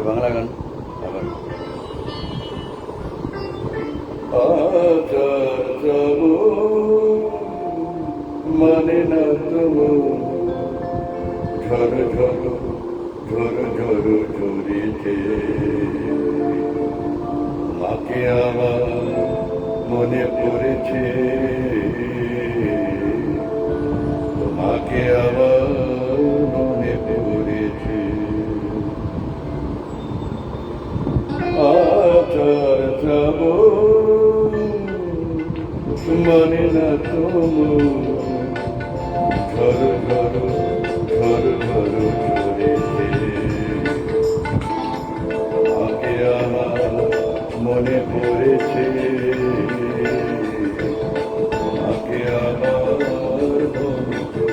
বাংলা গান আবার মানে না তবু ঝড় ঝড় ঝড় ঝড় ঝরেছে মাকে আমার মনে পড়েছে তোমাকে আমার মনে পড়েছে আচার যাব মানে না তবু ঝড় ঝড় ঝড় ঝড় ঝরেছে তোমাকে আমার মনে পড়েছে তোমাকে আমার মনে পড়েছে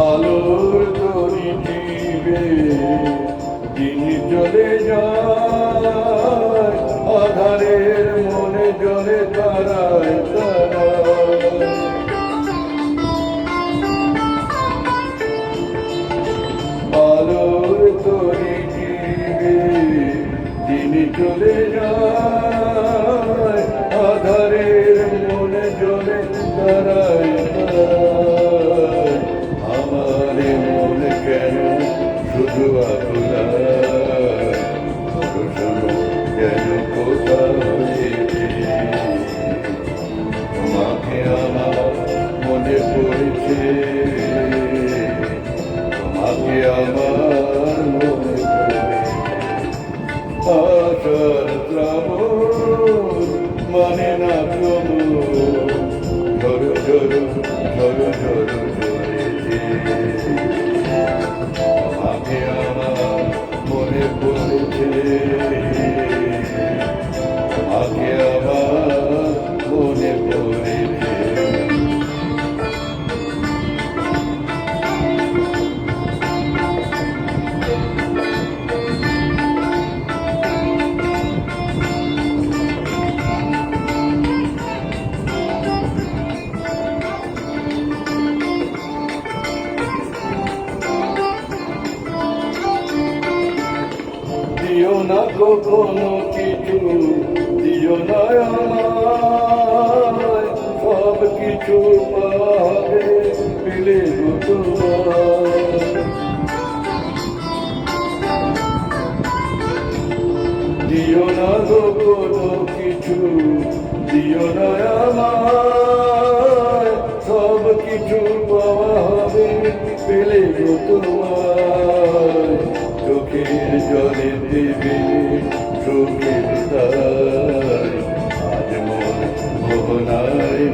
আলোর তরি দিবে দিন চলে যায় আধারের মনে জলে তারায় তারায় আলোর তরি দিবে দিন চলে যায় আধারের মনে জলে তারায় তারায় আমারে মনে কেন শুধু আপনার কেন কোথাও তোমাকে আমার মনে পড়েছে তোমাকে আমার মনে আশার শ্রাবণ মানে না প্রভু ঝড় ঝড় ঝড় ঝড় ঝরেছে তোমাকে আমার মনে পড়েছে তোমাকে আমার মনে পড়েছে দিও না কখনো কিছু দিও না আমায় সব কিছু পাবে পেলে দিও না কখনো কিছু দিও না আমায় সব কিছু পাওয়া হবে পেলে তোমার চোখের জলে দেবে চোখের তাই আজ মন মোহনায়